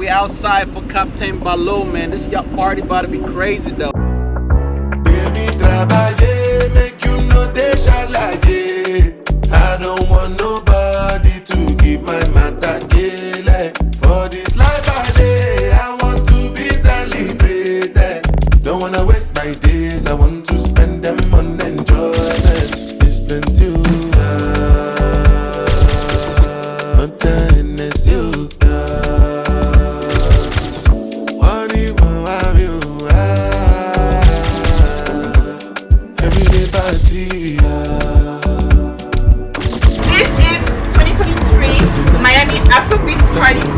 We outside for Captain Balo, man. This yacht party about to be crazy though. Make you know they shalaye. I don't want nobody to give my matter kele. For this life I want to be celebrated. Don't wanna waste my days, I want to spend them on enjoyment. It's plenty This is 2023 Miami Afrobeats party